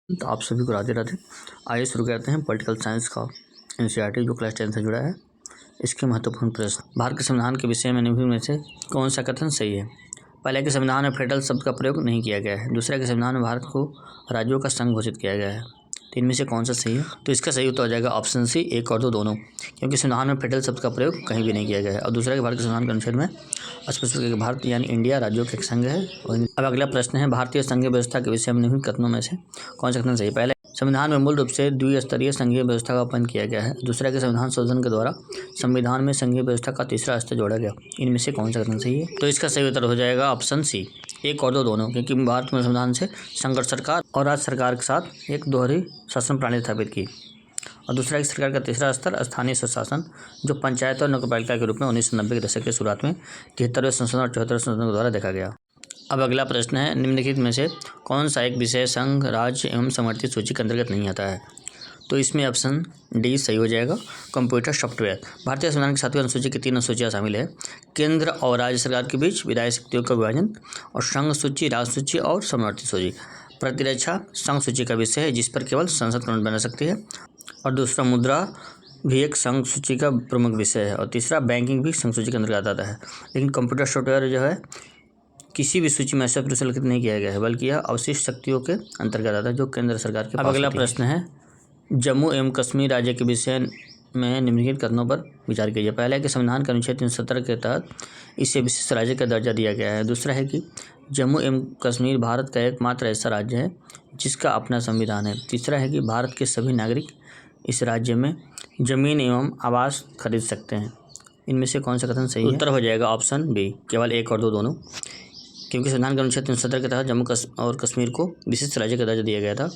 तो आप सभी को राधे राधे। आइए शुरू करते हैं पॉलिटिकल साइंस का एनसीईआरटी जो क्लास 10 से जुड़ा है। इसके महत्वपूर्ण प्रश्न। भारत के संविधान के विषय में निम्न में से कौन सा कथन सही है? पहले के संविधान में फेडरल शब्द का प्रयोग नहीं किया गया है। दूसरे के संविधान में भारत को राज्यों का संघ घोषित किया गया है। तो इनमें से कौन सा सही है? तो इसका सही उत्तर हो जाएगा ऑप्शन सी, 1 और 2 दोनों, क्योंकि संविधान में फेडरल शब्द का प्रयोग कहीं भी नहीं किया गया है। और दूसरा कि भारत के संविधान के अनुच्छेद में स्पष्ट किया गया भारत यानी इंडिया राज्यों का एक संघ है। अब अगला प्रश्न है, भारतीय संघीय व्यवस्था के विषय में निम्न कथनों में से कौन सा कथन सही? पहले संविधान में मूल रूप से द्विस्तरीय संघीय व्यवस्था का पालन किया गया है। दूसरा के संविधान संशोधन के द्वारा संविधान में संघीय व्यवस्था का तीसरा स्तर जोड़ा गया। इनमें से कौन सा कथन सही है? तो इसका सही उत्तर हो जाएगा ऑप्शन सी, 1 और 2 दोनों, क्योंकि भारत में संविधान से संघर्ष सरकार और राज्य सरकार के साथ एक दोहरी शासन प्रणाली स्थापित की। और दूसरा एक सरकार का तीसरा स्तर स्थानीय स्वशासन, जो पंचायत और नगरपालिका के रूप में 1990 के दशक के शुरुआत में 73वें संशोधन और 74वें संशोधन के द्वारा देखा गया। अब अगला प्रश्न है, निम्नलिखित में से कौन सा एक विषय संघ, राज्य एवं समर्थित सूची के अंतर्गत नहीं आता है? तो इसमें ऑप्शन डी सही हो जाएगा, कंप्यूटर सॉफ्टवेयर। भारतीय संविधान की 7वीं अनुसूची की 3 अनुसूचियाँ शामिल है, केंद्र और राज्य सरकार के बीच विधायी शक्तियों का विभाजन, और संघ सूची, राज्य सूची और समर्थित सूची। प्रतिरक्षा संघ सूची का विषय है, जिस पर केवल संसद कानून बना सकती है। और दूसरा मुद्रा भी एक संघ सूची का प्रमुख विषय है। और तीसरा बैंकिंग भी संघ सूची के अंतर्गत आता है। लेकिन कंप्यूटर सॉफ्टवेयर जो है किसी भी सूची में ऐसा प्रचलित नहीं किया गया है, बल्कि यह अवशिष्ट शक्तियों के अंतर्गत आता है जो केंद्र सरकार के पास। अब अगला प्रश्न है, जम्मू एवं कश्मीर राज्य के विषय में निम्नलिखित कथनों पर विचार कीजिए। पहला है कि संविधान के अनुच्छेद 370 के तहत इसे विशिष्ट राज्य का दर्जा दिया गया है। दूसरा है कि जम्मू एवं कश्मीर भारत का एकमात्र ऐसा राज्य है जिसका अपना संविधान है। तीसरा है कि भारत के सभी नागरिक इस राज्य में जमीन एवं आवास खरीद सकते हैं। इनमें से कौन सा कथन सही है? उत्तर हो जाएगा ऑप्शन बी, केवल 1 और 2 दोनों, क्योंकि संविधान के अनुच्छेद 370 के तहत जम्मू और कश्मीर को विशिष्ट राज्य का दर्जा दिया गया था,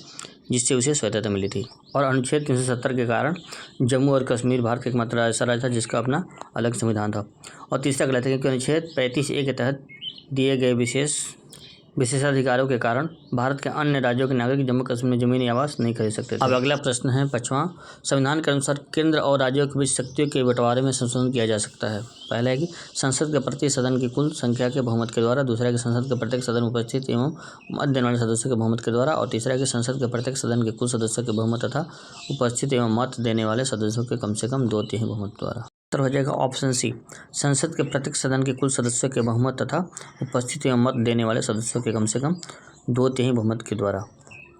जिससे उसे स्वायत्तता मिली थी। और अनुच्छेद 370 के कारण जम्मू और कश्मीर भारत का एकमात्र ऐसा राज्य था जिसका अपना अलग संविधान था। और तीसरा गलत है, क्योंकि अनुच्छेद 35A के तहत दिए गए विशेषाधिकारों के कारण भारत के अन्य राज्यों के नागरिक जम्मू कश्मीर में जमीनी आवास नहीं खरीद सकते थे। अब अगला प्रश्न है 5वां, संविधान के अनुसार केंद्र और राज्यों के बीच शक्तियों के बंटवारे में संशोधन किया जा सकता है। पहला है कि संसद के प्रति सदन की कुल संख्या के बहुमत के द्वारा। दूसरा है कि संसद के प्रत्येक सदन में उपस्थित एवं मत देने वाले सदस्यों के बहुमत के द्वारा। और तीसरा है कि संसद के प्रत्येक सदन के कुल सदस्यों के बहुमत तथा उपस्थित एवं मत देने वाले सदस्यों के कम से कम 2/3 बहुमत द्वारा। उत्तर हो जाएगा ऑप्शन सी, संसद के प्रत्येक सदन के कुल सदस्यों के बहुमत तथा उपस्थित एवं मत देने वाले सदस्यों के कम से कम 2/3 बहुमत के द्वारा।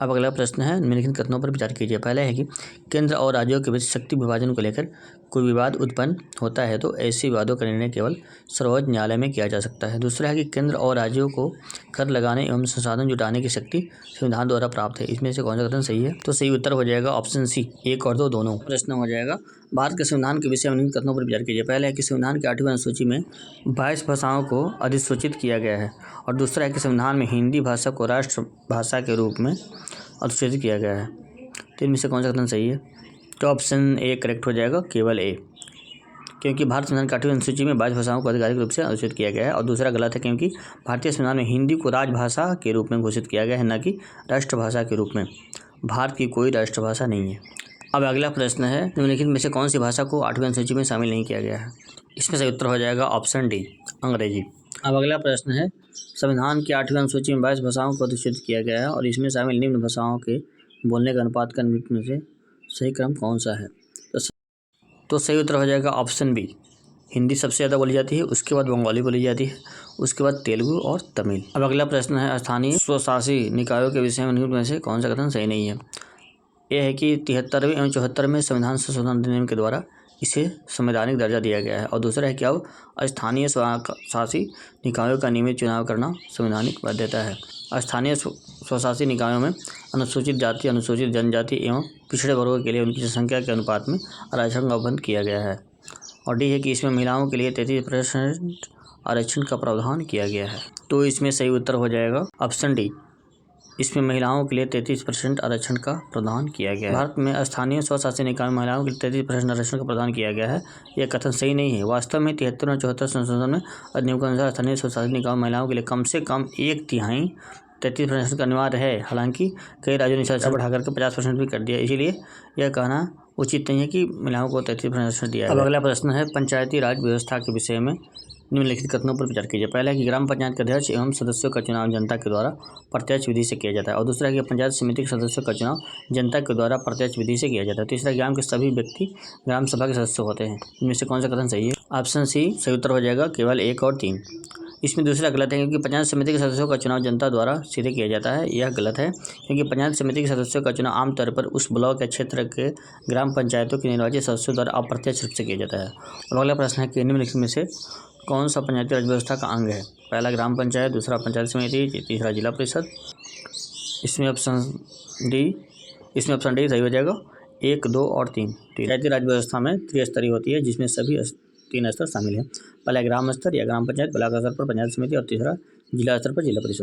अब अगला प्रश्न है, निम्नलिखित कथनों पर विचार कीजिए। पहला है कि केंद्र और राज्यों के बीच शक्ति विभाजन को लेकर कोई विवाद उत्पन्न होता है तो ऐसे विवादों का निर्णय केवल सर्वोच्च न्यायालय में किया जा सकता है। दूसरा है कि केंद्र और राज्यों को कर लगाने एवं संसाधन जुटाने की शक्ति संविधान द्वारा प्राप्त है। इसमें से कौन सा कथन सही है? तो सही उत्तर हो जाएगा ऑप्शन सी, 1 और 2 दोनों। प्रश्न हो जाएगा, भारत के संविधान के विषय में निम्न कथनों पर विचार कीजिए। पहला है कि संविधान की 8वीं अनुसूची में 22 भाषाओं को अधिसूचित किया गया है। और दूसरा है कि संविधान में हिंदी भाषा को राष्ट्र भाषा के रूप में अधिसूचित किया गया है। तो इनमें से कौन सा कथन सही है? तो ऑप्शन ए करेक्ट हो जाएगा, केवल ए, क्योंकि भारत संविधान की 8वीं अनुसूची में 22 भाषाओं को आधिकारिक रूप से अधिसूचित किया गया है। और दूसरा गलत है, क्योंकि भारतीय संविधान में हिंदी को राजभाषा के रूप में घोषित किया गया है, न कि राष्ट्रभाषा के रूप में। भारत की कोई राष्ट्रभाषा नहीं है। अब अगला प्रश्न है, निम्नलिखित में से कौन सी भाषा को 8वीं अनुसूची में शामिल नहीं किया गया है? इसमें से उत्तर हो जाएगा ऑप्शन डी, अंग्रेजी। अब अगला प्रश्न है, संविधान की 8वीं अनुसूची में 22 भाषाओं को अधिसूचित किया गया है और इसमें शामिल निम्न भाषाओं के बोलने का अनुपात का निम्नलिखित में से सही क्रम कौन सा है? तो सही उत्तर हो जाएगा ऑप्शन बी, हिंदी सबसे ज़्यादा बोली जाती है, उसके बाद बंगाली बोली जाती है, उसके बाद तेलुगु और तमिल। अब अगला प्रश्न है, स्थानीय स्वशासी निकायों के विषय में निम्नलिखित में से कौन सा कथन सही नहीं है? यह है कि 73वें एवं 74वें संविधान संशोधन अधिनियम के द्वारा इसे संवैधानिक दर्जा दिया गया है। और दूसरा है कि अब स्थानीय स्वशासी निकायों का नियमित चुनाव करना संवैधानिक बाध्यता है। स्थानीय स्वशासी निकायों में अनुसूचित जाति, अनुसूचित जनजाति एवं पिछड़े वर्गों के लिए उनकी जनसंख्या के अनुपात में आरक्षण का बंद किया गया है। और डी है कि इसमें महिलाओं के लिए 33% आरक्षण का प्रावधान किया गया है। तो इसमें सही उत्तर हो जाएगा ऑप्शन डी, इसमें महिलाओं के लिए 33% आरक्षण का प्रदान किया गया है। भारत में स्थानीय स्वशासी निकाय में महिलाओं के लिए 33% आरक्षण का प्रदान किया गया है, यह कथन सही नहीं है। वास्तव में 73 और 74 संशोधन में अधिनियम के अनुसार स्थानीय स्वशासी निकाय महिलाओं के लिए कम से कम 1/3 33% का अनिवार्य है। हालांकि कई राज्यों ने इसे बढ़ाकर के 50% भी कर दिया, इसीलिए यह कहना उचित नहीं है कि महिलाओं को 33% दिया है। अब अगला प्रश्न है, पंचायती राज व्यवस्था के विषय में निम्नलिखित कथनों पर विचार कीजिए। पहला है कि ग्राम पंचायत के अध्यक्ष एवं सदस्यों का चुनाव जनता के द्वारा प्रत्यक्ष विधि से किया जाता है। और दूसरा है कि पंचायत समिति के सदस्यों का चुनाव जनता के द्वारा प्रत्यक्ष विधि से किया जाता है। तीसरा, ग्राम के सभी व्यक्ति ग्राम सभा के सदस्य होते हैं। इनमें से कौन सा कथन सही है? ऑप्शन सी सही उत्तर हो जाएगा, केवल 1 और 3। इसमें दूसरा गलत है, क्योंकि पंचायत समिति के सदस्यों का चुनाव जनता द्वारा सीधे किया जाता है। यह गलत है, क्योंकि पंचायत समिति के सदस्यों का चुनाव आमतौर पर उस ब्लॉक या क्षेत्र के ग्राम पंचायतों के निर्वाचित सदस्यों द्वारा अप्रत्यक्ष रूप से किया जाता है। और अगला प्रश्न है कि निम्नलिखित में से कौन सा पंचायती राज व्यवस्था का अंग है? पहला ग्राम पंचायत, दूसरा पंचायत समिति, तीसरा जिला परिषद। इसमें ऑप्शन डी सही हो जाएगा, 1, 2 और 3। पंचायती राज व्यवस्था में त्रिस्तरीय होती है, जिसमें सभी 3 स्तर शामिल हैं। पहला ग्राम स्तर या ग्राम पंचायत, ब्लॉक स्तर पर पंचायत समिति, और तीसरा जिला स्तर पर जिला परिषद।